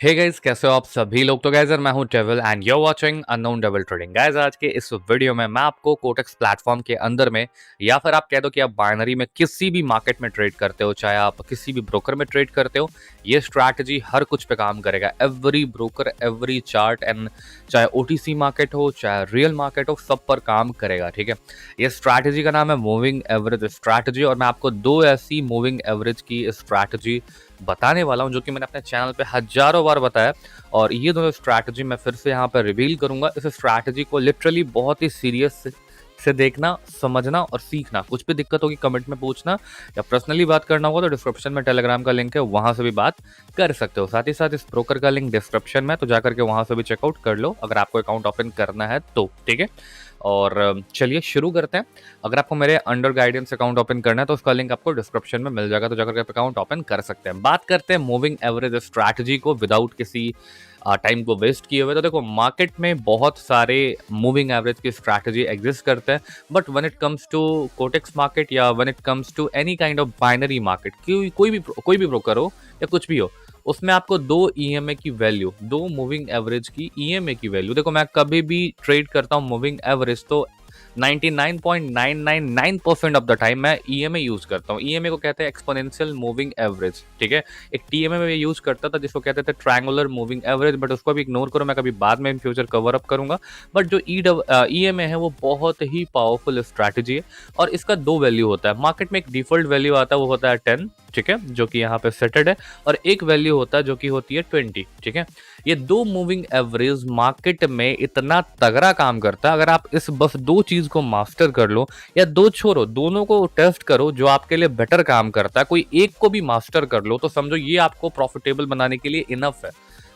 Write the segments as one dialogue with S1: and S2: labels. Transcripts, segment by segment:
S1: Hey guys, कैसे हो आप सभी लोग। तो गाइस मैं हूं Devil and you are watching unknown Devil trading. Guys आज के इस वीडियो में मैं आपको कोटेक्स प्लेटफॉर्म के अंदर में या फिर आप कह दो कि आप बाइनरी में किसी भी मार्केट में ट्रेड करते हो, चाहे आप किसी भी ब्रोकर में ट्रेड करते हो, ये स्ट्रैटेजी हर कुछ पे काम करेगा। Every broker, every chart and चाहे ओटीसी मार्केट हो, चाहे रियल मार्केट हो, सब पर काम करेगा। ठीक है, ये स्ट्रैटेजी का नाम है मूविंग एवरेज स्ट्रैटेजी और मैं आपको दो ऐसी मूविंग एवरेज की स्ट्रैटेजी बताने वाला हूं जो कि मैंने अपने चैनल पे हजारों बार बताया। और ये दोनों स्ट्रैटेजी मैं फिर से यहाँ पर रिवील करूंगा। इस स्ट्रैटेजी को लिटरली बहुत ही सीरियस से देखना, समझना और सीखना। कुछ भी दिक्कत होगी कमेंट में पूछना, या पर्सनली बात करना होगा तो डिस्क्रिप्शन में टेलीग्राम का लिंक है, वहां से भी बात कर सकते हो। साथ ही साथ इस ब्रोकर का लिंक डिस्क्रिप्शन में, तो जाकर के वहां से भी चेकआउट कर लो अगर आपको अकाउंट ओपन करना है तो। ठीक है, और चलिए शुरू करते हैं। अगर आपको मेरे अंडर गाइडेंस अकाउंट ओपन करना है तो उसका लिंक आपको डिस्क्रिप्शन में मिल जाएगा, तो जाकर के अकाउंट ओपन कर सकते हैं। बात करते हैं मूविंग एवरेज स्ट्रैटेजी को विदाउट किसी टाइम को वेस्ट किए हुए। तो देखो, मार्केट में बहुत सारे मूविंग एवरेज की स्ट्रैटेजी एग्जिस्ट करते हैं, but when it comes to Quotex market या when it comes to any kind of binary market, कोई भी ब्रोकर हो या कुछ भी हो, उसमें आपको दो ईएमए की वैल्यू, दो मूविंग एवरेज की ईएमए की वैल्यू। देखो, मैं कभी भी ट्रेड करता हूँ मूविंग एवरेज तो 99.999% ऑफ द टाइम मैं ईएमए यूज करता हूँ। ईएमए को कहते हैं एक्सपोनेंशियल मूविंग एवरेज। ठीक है, एक टीएमए में यूज करता था जिसको कहते थे ट्रायंगुलर मूविंग एवरेज, बट उसको भी इग्नोर करो, मैं कभी बाद में इन फ्यूचर कवर अप करूंगा। बट जो ईएमए है वो बहुत ही पावरफुल स्ट्रैटेजी है और इसका दो वैल्यू होता है। मार्केट में एक डिफॉल्ट वैल्यू आता है, वो होता है 10, ठीक है, जो कि यहाँ पे सेटेड है, और एक वैल्यू होता है जो कि होती है 20। ठीक है, ये दो मूविंग एवरेज मार्केट में इतना तगड़ा काम करता है। अगर आप इस बस दो चीज को मास्टर कर लो, या दो छोड़ो, दोनों को टेस्ट करो, जो आपके लिए बेटर काम करता है, कोई एक को भी मास्टर कर लो, तो समझो ये आपको प्रॉफिटेबल बनाने के लिए इनफ है।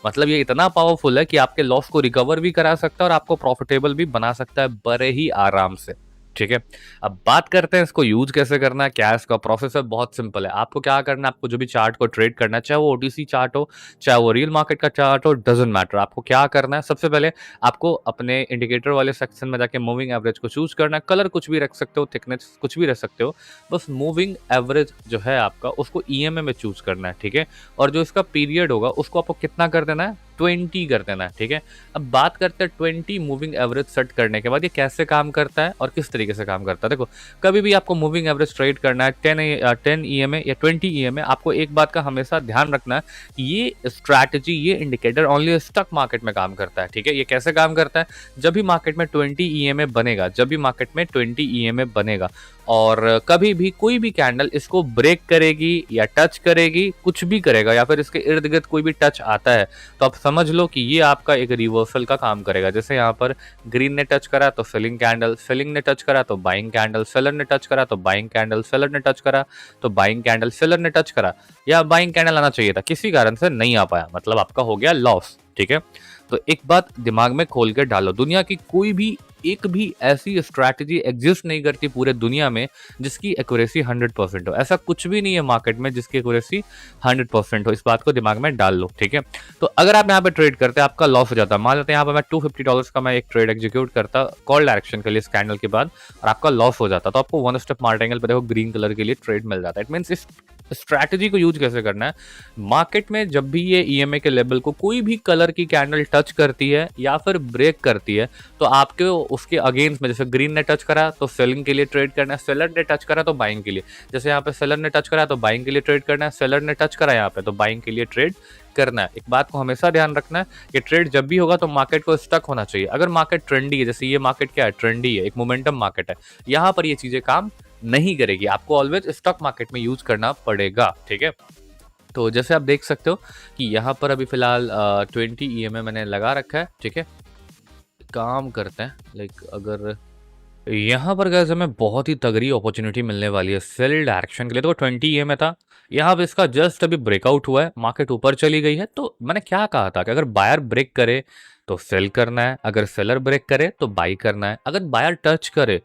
S1: मतलब ये इतना पावरफुल है कि आपके लॉस को रिकवर भी करा सकता है और आपको प्रॉफिटेबल भी बना सकता है बड़े ही आराम से। ठीक है, अब बात करते हैं इसको यूज कैसे करना है, क्या इसका प्रोसेस है। बहुत सिंपल है। आपको क्या करना है, आपको जो भी चार्ट को ट्रेड करना है, चाहे वो ओटीसी चार्ट हो, चाहे वो रियल मार्केट का चार्ट हो, डजंट मैटर। आपको क्या करना है, सबसे पहले आपको अपने इंडिकेटर वाले सेक्शन में जाके मूविंग एवरेज को चूज करना है। कलर कुछ भी रख सकते हो, थिकनेस कुछ भी रख सकते हो, बस मूविंग एवरेज जो है आपका उसको ईएमए में चूज करना है। ठीक है, और जो इसका पीरियड होगा उसको आपको कितना कर देना है, 20 कर देना है। ठीक है, अब बात करते हैं 20 मूविंग एवरेज सेट करने के बाद ये कैसे काम करता है और किस तरीके से काम करता है। देखो, कभी भी आपको मूविंग एवरेज ट्रेड करना है 10 ईएमए या 20 ईएमए, आपको एक बात का हमेशा ध्यान रखना है कि ये स्ट्रैटेजी, ये इंडिकेटर ओनली स्टॉक मार्केट में काम करता है। ठीक है, ये कैसे काम करता है, जब भी मार्केट में 20 ईएमए बनेगा, जब भी मार्केट में 20 ईएमए बनेगा और कभी भी कोई भी कैंडल इसको ब्रेक करेगी या टच करेगी, कुछ भी करेगा, या फिर इसके इर्द गिर्द कोई भी टच आता है, तो आप समझ लो कि ये आपका एक रिवर्सल का काम करेगा। जैसे यहाँ पर ग्रीन ने टच करा तो सेलिंग कैंडल, सेलिंग ने टच करा तो बाइंग कैंडल, सेलर ने टच करा तो बाइंग कैंडल, सेलर ने टच करा तो बाइंग कैंडल, सेलर ने टच करा या बाइंग कैंडल आना चाहिए था, किसी कारण से नहीं आ पाया, मतलब आपका हो गया लॉस। ठीक है, तो एक बात दिमाग में खोल के डालो, दुनिया की कोई भी एक भी ऐसी स्ट्रैटेजी एग्जिस्ट नहीं करती पूरे दुनिया में जिसकी एक्यूरेसी 100% हो। ऐसा कुछ भी नहीं है मार्केट में जिसकी एक्यूरेसी 100% हो, इस बात को दिमाग में डाल लो। ठीक है, तो अगर आप यहाँ पे ट्रेड करते हैं, आपका लॉस हो जाता है। मान लेते हैं यहाँ पे मैं $250 का मैं एक ट्रेड एग्जीक्यूट करता कॉल डायरेक्शन के लिए स्कैंडल के बाद, और आपका लॉस हो जाता, तो आपको वन स्टेप मार्टिंगल पे देखो ग्रीन कलर के लिए ट्रेड मिल जाता है। इट मीन्स इस स्ट्रैटेजी को यूज कैसे करना है, मार्केट में जब भी ये ईएमए के लेवल को कोई भी कलर की कैंडल टच करती है या फिर ब्रेक करती है, तो आपके उसके अगेंस्ट में, जैसे ग्रीन ने टच करा तो सेलिंग के लिए ट्रेड करना है, सेलर ने टच करा तो बाइंग के लिए, जैसे यहाँ पे सेलर ने टच करा तो बाइंग के लिए ट्रेड करना है, सेलर ने टच करा यहाँ पे तो बाइंग के लिए ट्रेड करना है। एक बात को हमेशा ध्यान रखना है कि ट्रेड जब भी होगा तो मार्केट को स्टक होना चाहिए। अगर मार्केट ट्रेंडी है, जैसे ये मार्केट क्या है, ट्रेंडी है, एक मोमेंटम मार्केट है, यहाँ पर ये चीजें काम नहीं करेगी, आपको ऑलवेज स्टॉक मार्केट में यूज करना पड़ेगा। ठीक है, तो जैसे आप देख सकते हो कि यहाँ पर अभी फिलहाल 20 ईएमए मैंने लगा रखा है। ठीक है, काम करते हैं, लाइक अगर यहाँ पर गैस हमें बहुत ही तगड़ी अपॉर्चुनिटी मिलने वाली है सेल डायरेक्शन के लिए। तो 20 ईएमए था, यहाँ पे इसका जस्ट अभी ब्रेकआउट हुआ है, मार्केट ऊपर चली गई है। तो मैंने क्या कहा था कि अगर बायर ब्रेक करे तो सेल करना है, अगर सेलर ब्रेक करे तो बाई करना है, अगर बायर टच करे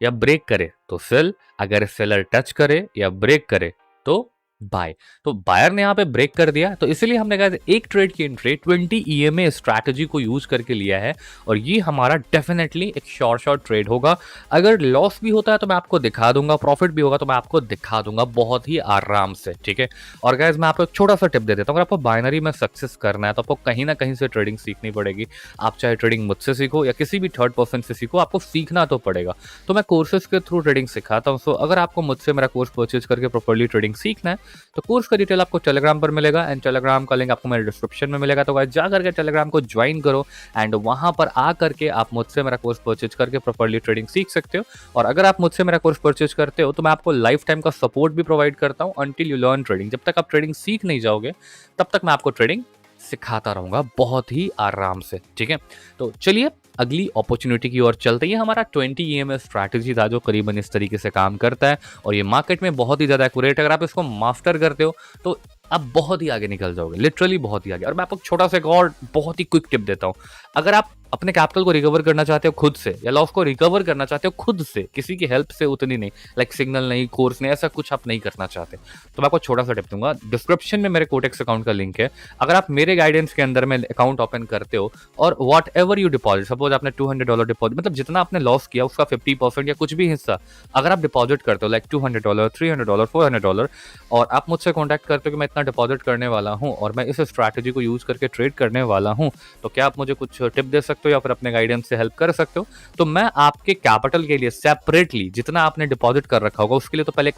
S1: या ब्रेक करे तो सेल, अगर सेलर टच करे या ब्रेक करे तो बाय। तो बायर ने यहाँ पे ब्रेक कर दिया, तो इसीलिए हमने कहा एक ट्रेड की एंट्री 20 ईएमए स्ट्रैटेजी को यूज करके लिया है और ये हमारा डेफिनेटली एक शॉर्ट ट्रेड होगा। अगर लॉस भी होता है तो मैं आपको दिखा दूंगा, प्रॉफिट भी होगा तो मैं आपको दिखा दूंगा बहुत ही आराम से, ठीक है। और गाइस मैं आपको एक छोटा सा टिप दे देता हूँ, अगर आपको बाइनरी में सक्सेस करना है तो आपको कहीं ना कहीं से ट्रेडिंग सीखनी पड़ेगी। आप चाहे ट्रेडिंग मुझसे सीखो या किसी भी थर्ड पर्सन से सीखो, आपको सीखना तो पड़ेगा। तो मैं कोर्सेज के थ्रू ट्रेडिंग सिखाता हूँ। सो अगर आपको मुझसे मेरा कोर्स परचेज करके प्रॉपर्ली ट्रेडिंग सीखना है तो कोर्स का डिटेल आपको टेलीग्राम पर मिलेगा एंड टेलीग्राम का लिंक आपको मेरे डिस्क्रिप्शन में मिलेगा। तो गाइस जा करके टेलीग्राम को ज्वाइन करो एंड वहां पर आ करके आप मुझसे मेरा कोर्स परचेज करके प्रॉपर्ली ट्रेडिंग सीख सकते हो। और अगर आप मुझसे मेरा कोर्स परचेज करते हो तो मैं आपको लाइफ टाइम का सपोर्ट भी प्रोवाइड करता हूँ अंटिल यू लर्न ट्रेडिंग। जब तक आप ट्रेडिंग सीख नहीं जाओगे तब तक मैं आपको ट्रेडिंग सिखाता रहूंगा बहुत ही आराम से, ठीक है। तो चलिए अगली अपॉर्चुनिटी की ओर चलते हैं। हमारा 20 ईएमएस स्ट्रैटेजी था जो करीबन इस तरीके से काम करता है और ये मार्केट में बहुत ही ज्यादा एक्यूरेट है। अगर आप इसको मास्टर करते हो तो आप बहुत ही आगे निकल जाओगे, लिटरली बहुत ही आगे। और मैं आपको छोटा सा एक और बहुत ही क्विक टिप देता हूं, अगर आप अपने कैपिटल को रिकवर करना चाहते हो खुद से या लॉस को रिकवर करना चाहते हो खुद से, किसी की हेल्प से उतनी नहीं, लाइक सिग्नल नहीं, कोर्स नहीं, ऐसा कुछ आप नहीं करना चाहते, तो मैं आपको छोटा सा टिप दूंगा। डिस्क्रिप्शन में मेरे कोटेक्स अकाउंट का लिंक है। अगर आप मेरे गाइडेंस के अंदर में अकाउंट ओपन करते हो और what ever you deposit, suppose आपने $200 डिपॉजिट, मतलब जितना आपने लॉस किया उसका 50% या कुछ भी हिस्सा अगर आप डिपॉजिट करते हो, लाइक $200, $300, $400, और आप मुझसे कॉन्टैक्ट करते हो कि मैं इतना डिपॉजिट करने वाला हूँ और मैं इस स्ट्रैटेजी को यूज करके ट्रेड करने वाला हूँ, तो क्या आप मुझे कुछ टिप दे सकते हो या फिर अपने गाइडेंस से हेल्प कर सकते हो। तो मैं आपके कैपिटल के लिए सेपरेटली जितना आपने डिपॉजिट कर रखा होगा उसके लिए तो पहले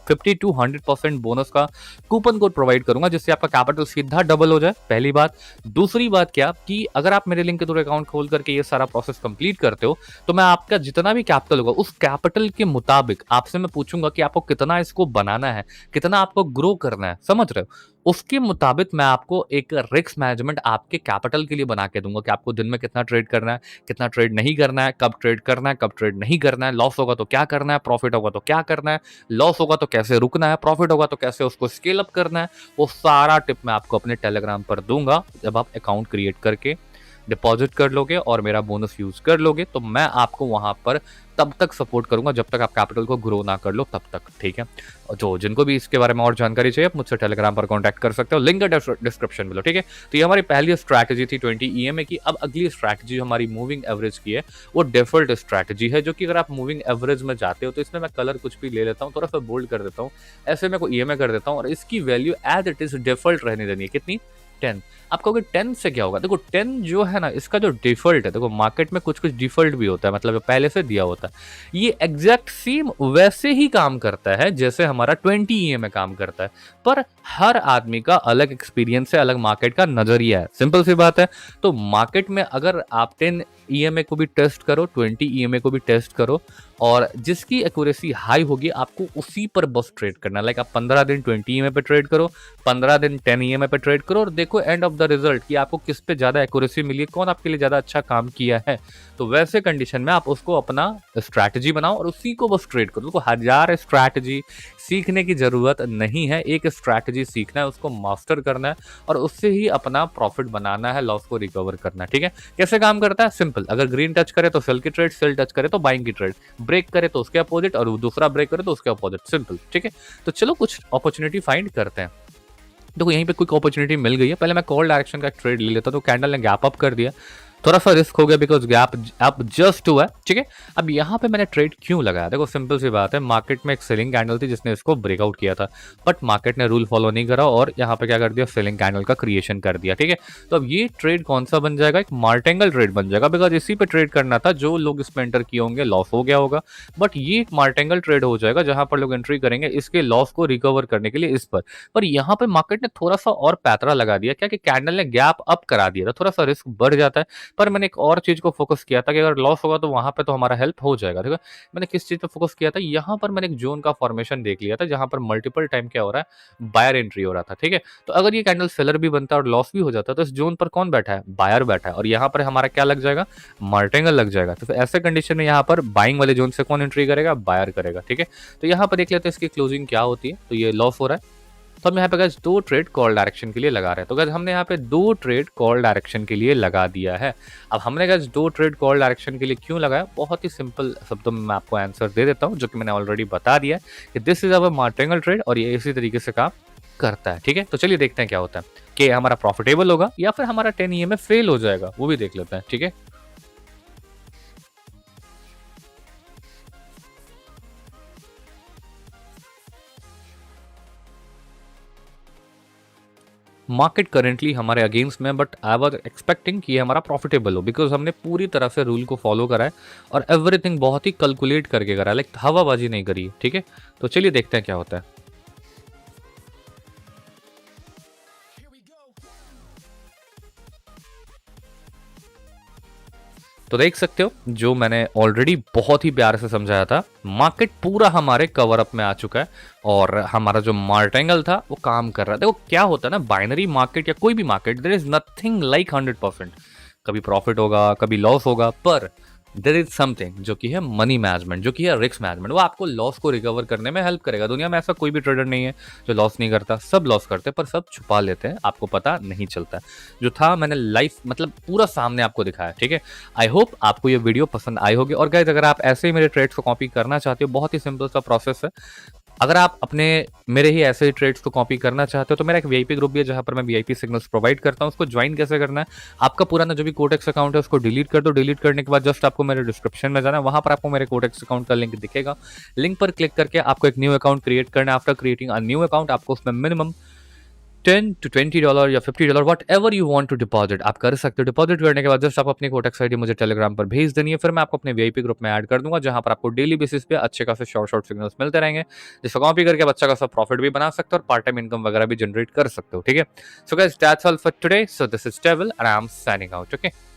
S1: 50 to 100% बोनस का कूपन कोड प्रोवाइड करूंगा जिससे आपका कैपिटल सीधा डबल हो जाए, पहली बात। दूसरी बात क्या कि अगर आप मेरे लिंक के थ्रू अकाउंट खोल करके ये सारा प्रोसेस कंप्लीट करते हो तो मैं आपका जितना भी कैपिटल होगा उस कैपिटल के मुताबिक आपसे मैं पूछूंगा कि आपको कितना इसको बनाना है, कितना आपको ग्रो करना है, समझ रहे हो। उसके मुताबिक मैं आपको एक रिस्क मैनेजमेंट आपके कैपिटल के लिए बना के दूंगा कि आपको दिन में कितना ट्रेड करना है, कितना ट्रेड नहीं करना है, कब ट्रेड करना है, कब ट्रेड नहीं करना है, लॉस होगा तो क्या करना है, प्रॉफिट होगा तो क्या करना है, लॉस होगा तो कैसे रुकना है, प्रॉफिट होगा तो कैसे उसको स्केल अप करना है। वो सारा टिप मैं आपको अपने टेलीग्राम पर दूंगा जब आप अकाउंट क्रिएट करके डिपॉजिट कर लोगे और मेरा बोनस यूज कर लोगे। तो मैं आपको वहां पर तब तक सपोर्ट करूंगा जब तक आप कैपिटल को ग्रो ना कर लो, तब तक, ठीक है। जो जिनको भी इसके बारे में और जानकारी चाहिए आप मुझसे टेलीग्राम पर कांटेक्ट कर सकते हो, लिंक है डिस्क्रिप्शन में, ठीक है। तो ये हमारी पहली स्ट्रैटेजी थी 20 ईएमए की। अब अगली स्ट्रैटेजी हमारी मूविंग एवरेज की है, वो डिफॉल्ट स्ट्रैटेजी है, जो कि अगर आप मूविंग एवरेज में जाते हो तो इसमें मैं कलर कुछ भी ले लेता हूँ, थोड़ा सा बोल्ड कर देता हूँ, ऐसे मैं कोई ईएमए कर देता हूँ और इसकी value as it is default रहने देनी है। कितनी? 10। आप कहोगे 10 से क्या होगा? देखो 10 जो है ना, इसका जो डिफॉल्ट है, देखो मार्केट में कुछ कुछ डिफॉल्ट भी होता है, मतलब पहले से दिया होता है, ये एग्जैक्ट सेम वैसे ही काम करता है जैसे हमारा 20 ईएमए काम करता है, पर हर आदमी का अलग एक्सपीरियंस है, अलग मार्केट का नजरिया है, सिंपल सी बात है। तो मार्केट में अगर आप 10 ईएमए को भी टेस्ट करो, 20 ईएमए को भी टेस्ट करो, और जिसकी एक्यूरेसी हाई होगी आपको उसी पर बस ट्रेड करना है। लाइक आप 15 दिन 20 ईएमए पे ट्रेड करो, 15 दिन 10 ईएमए पे ट्रेड करो और देखो एंड ऑफ द रिजल्ट कि आपको किस पे ज्यादा एक्यूरेसी मिली है, कौन आपके लिए ज्यादा अच्छा काम किया है। तो वैसे कंडीशन में आप उसको अपना स्ट्रैटेजी बनाओ और उसी को बस ट्रेड करो। देखो 1000 स्ट्रैटेजी सीखने की जरूरत नहीं है, एक स्ट्रैटेजी सीखना है, उसको मास्टर करना है और उससे ही अपना प्रॉफिट बनाना है, लॉस को रिकवर करना है, ठीक है। कैसे काम करता है? सिंपल, अगर ग्रीन टच करे तो सेल की ट्रेड, सेल टच करे तो बाइंग की ट्रेड, ब्रेक करे तो उसके अपोजिट और दूसरा ब्रेक करे तो उसके अपोजिट, सिंपल, ठीक है। तो चलो कुछ अपॉर्चुनिटी फाइंड करते हैं। देखो यहीं पे क्विक अपॉर्चुनिटी मिल गई है, पहले मैं कॉल डायरेक्शन का ट्रेड ले लेता, तो कैंडल ने गैप अप कर दिया, थोड़ा सा रिस्क हो गया बिकॉज गैप अप जस्ट हुआ है, ठीक है। अब यहाँ पे मैंने ट्रेड क्यों लगाया? देखो सिंपल सी बात है, मार्केट में एक सेलिंग कैंडल थी जिसने इसको ब्रेकआउट किया था, बट मार्केट ने रूल फॉलो नहीं करा और यहाँ पे क्या कर दिया, सेलिंग कैंडल का क्रिएशन कर दिया, ठीक है। तो अब ये ट्रेड कौन सा बन जाएगा? एक मार्टेंगल ट्रेड बन जाएगा, बिकॉज इसी पे ट्रेड करना था, जो लोग इसमें एंटर किए होंगे लॉस हो गया होगा, बट ये एक मार्टेंगल ट्रेड हो जाएगा जहां पर लोग एंट्री करेंगे इसके लॉस को रिकवर करने के लिए इस पर यहाँ पे मार्केट ने थोड़ा सा और पैतरा लगा दिया, क्या कि कैंडल ने गैप अप करा दिया था, थोड़ा सा रिस्क बढ़ जाता है। पर मैंने एक और चीज को फोकस किया था कि अगर लॉस होगा तो वहां पे तो हमारा हेल्प हो जाएगा, ठीक है। मैंने किस चीज पे फोकस किया था? यहाँ पर मैंने एक जोन का फॉर्मेशन देख लिया था जहां पर मल्टीपल टाइम क्या हो रहा है, बायर एंट्री हो रहा था, ठीक है। तो अगर ये कैंडल सेलर भी बनता है और लॉस भी हो जाता है तो इस जोन पर कौन बैठा है? बायर बैठा है, और यहाँ पर हमारा क्या लग जाएगा? मार्टेंगल लग जाएगा। तो फिर ऐसे कंडीशन में यहाँ पर बाइंग वाले जोन से कौन एंट्री करेगा? बायर करेगा, ठीक है। तो यहाँ पर देख लेते हैं इसकी क्लोजिंग क्या होती है। तो ये लॉस हो रहा है, तो हम यहाँ पे गाइस 2 ट्रेड कॉल डायरेक्शन के लिए लगा रहे हैं। तो गाइस हमने यहाँ पे 2 ट्रेड कॉल डायरेक्शन के लिए लगा दिया है। अब हमने गाइस 2 ट्रेड कॉल डायरेक्शन के लिए क्यों लगाया, बहुत ही सिंपल शब्दों में मैं आपको आंसर दे देता हूँ, जो कि मैंने ऑलरेडी बता दिया है कि this is our martingale trade और ये इसी तरीके से काम करता है। ठीक है, तो चलिए देखते हैं क्या होता है कि हमारा प्रॉफिटेबल होगा या फिर हमारा 10 ईएमए फेल हो जाएगा, वो भी देख लेते हैं। ठीक है, मार्केट करेंटली हमारे अगेंस्ट में, बट आई वाज एक्सपेक्टिंग कि ये हमारा प्रॉफिटेबल हो, बिकॉज हमने पूरी तरह से रूल को फॉलो करा है और एवरीथिंग बहुत ही कैलकुलेट करके करा है, लाइक हवाबाजी नहीं करी। ठीक है, तो चलिए देखते हैं क्या होता है। तो देख सकते हो जो मैंने ऑलरेडी बहुत ही प्यार से समझाया था, मार्केट पूरा हमारे कवर अप में आ चुका है और हमारा जो मार्टिंगल था वो काम कर रहा है। देखो क्या होता है ना, बाइनरी मार्केट या कोई भी market, there is nothing like 100%। कभी प्रॉफिट होगा, कभी लॉस होगा, पर देयर इज समथिंग जो कि है मनी मैनेजमेंट, जो कि है रिस्क मैनेजमेंट। वो आपको लॉस को रिकवर करने में हेल्प करेगा। दुनिया में ऐसा कोई भी ट्रेडर नहीं है जो लॉस नहीं करता, सब लॉस करते हैं पर सब छुपा लेते हैं, आपको पता नहीं चलता है। जो था मैंने लाइफ मतलब पूरा सामने आपको दिखाया। ठीक है, आई होप आपको ये वीडियो पसंद आई होगी। और गाइस अगर आप ऐसे ही मेरे ट्रेड्स को कॉपी करना चाहते हो, बहुत ही सिंपल सा प्रोसेस है। अगर आप अपने मेरे ही ऐसे ही ट्रेड्स को कॉपी करना चाहते हो तो मेरा एक वीआईपी ग्रुप भी है जहां पर मैं वीआईपी सिग्नल्स प्रोवाइड करता हूं। उसको ज्वाइन कैसे करना है, आपका पुराना जो भी कोटेक्स अकाउंट है उसको डिलीट कर दो। डिलीट करने के बाद जस्ट आपको मेरे डिस्क्रिप्शन में जाना है, वहां पर आपको मेरे कोटेक्स अकाउंट का लिंक दिखेगा। लिंक पर क्लिक करके आपको एक न्यू अकाउंट क्रिएट करना है। After creating a new account आपको उसमें मिनिमम $10 to $20 या $50 whatever you want to deposit आप कर सकते हो। डिपॉजिट करने के बाद जस्ट आप अपनी कोटेक्स आईडी मुझे टेलीग्राम पर भेज देनी है, फिर मैं आपको अपने वीआईपी ग्रुप में ऐड कर दूंगा, जहां पर आपको डेली बेसिस पे अच्छे खासे शॉर्ट शॉर्ट सिग्नल्स मिलते रहेंगे, जिसको कॉपी करके बच्चा का सब प्रॉफिट भी बना सकते हो और पार्ट टाइम इनकम वगैरह भी जनरेट कर सकते हो। ठीक है, so guys that's all for today. So this is table and I am signing out. Okay.